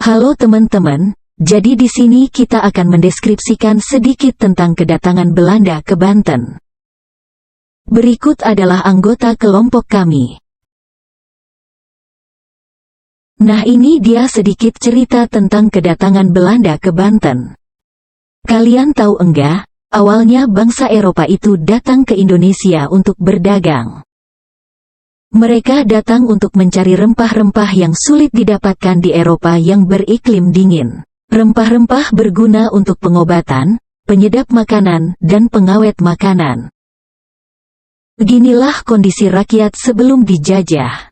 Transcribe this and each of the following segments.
Halo teman-teman, jadi di sini kita akan mendeskripsikan sedikit tentang kedatangan Belanda ke Banten. Berikut adalah anggota kelompok kami. Nah, ini dia sedikit cerita tentang kedatangan Belanda ke Banten. Kalian tahu enggak, awalnya bangsa Eropa itu datang ke Indonesia untuk berdagang. Mereka datang untuk mencari rempah-rempah yang sulit didapatkan di Eropa yang beriklim dingin. Rempah-rempah berguna untuk pengobatan, penyedap makanan, dan pengawet makanan. Beginilah kondisi rakyat sebelum dijajah.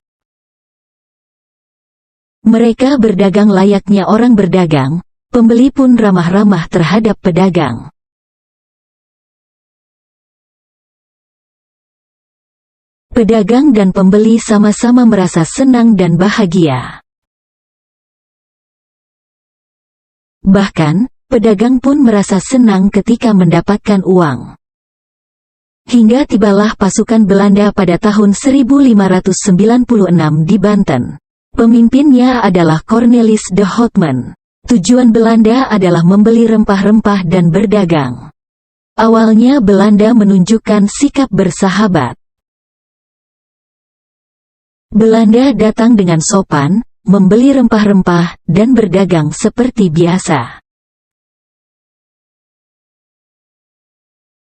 Mereka berdagang layaknya orang berdagang, pembeli pun ramah-ramah terhadap pedagang. Pedagang dan pembeli sama-sama merasa senang dan bahagia. Bahkan, pedagang pun merasa senang ketika mendapatkan uang. Hingga tibalah pasukan Belanda pada tahun 1596 di Banten. Pemimpinnya adalah Cornelis de Houtman. Tujuan Belanda adalah membeli rempah-rempah dan berdagang. Awalnya Belanda menunjukkan sikap bersahabat. Belanda datang dengan sopan, membeli rempah-rempah, dan berdagang seperti biasa.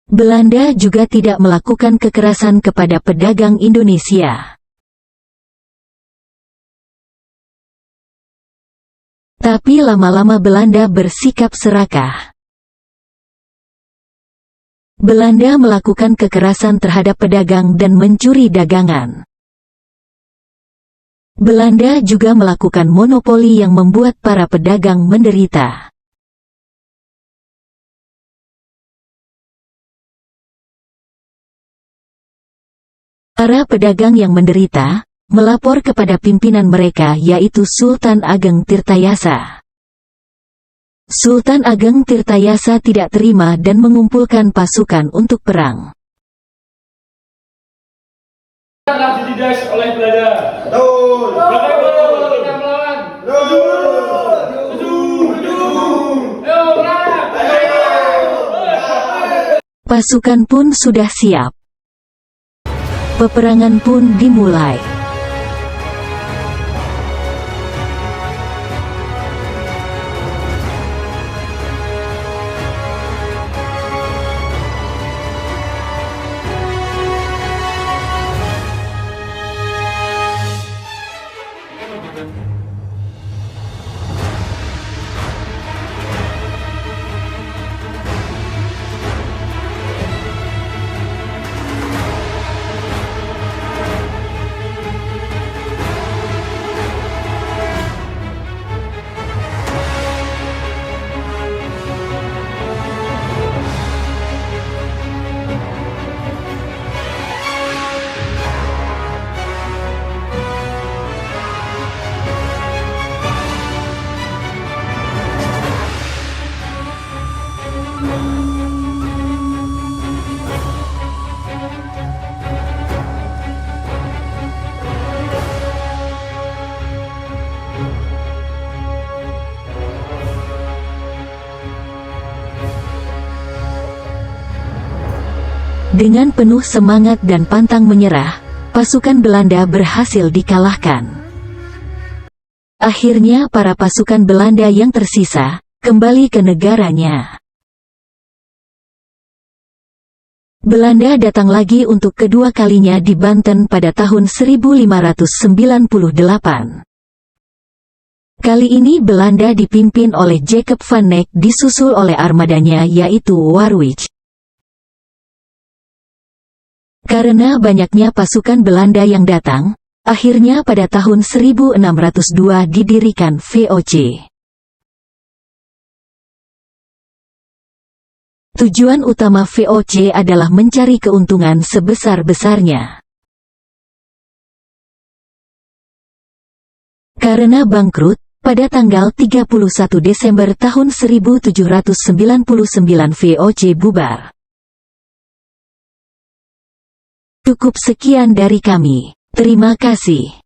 Belanda juga tidak melakukan kekerasan kepada pedagang Indonesia. Tapi lama-lama Belanda bersikap serakah. Belanda melakukan kekerasan terhadap pedagang dan mencuri dagangan. Belanda juga melakukan monopoli yang membuat para pedagang menderita. Para pedagang yang menderita melapor kepada pimpinan mereka, yaitu Sultan Ageng Tirtayasa. Sultan Ageng Tirtayasa tidak terima dan mengumpulkan pasukan untuk perang. Telah ditindas oleh Belanda. Betul. Kita melawan. Pasukan pun sudah siap. Peperangan pun dimulai. Dengan penuh semangat dan pantang menyerah, pasukan Belanda berhasil dikalahkan. Akhirnya para pasukan Belanda yang tersisa kembali ke negaranya. Belanda datang lagi untuk kedua kalinya di Banten pada tahun 1598. Kali ini Belanda dipimpin oleh Jacob van Eyck disusul oleh armadanya yaitu Warwick. Karena banyaknya pasukan Belanda yang datang, akhirnya pada tahun 1602 didirikan VOC. Tujuan utama VOC adalah mencari keuntungan sebesar-besarnya. Karena bangkrut, pada tanggal 31 Desember tahun 1799 VOC bubar. Cukup sekian dari kami. Terima kasih.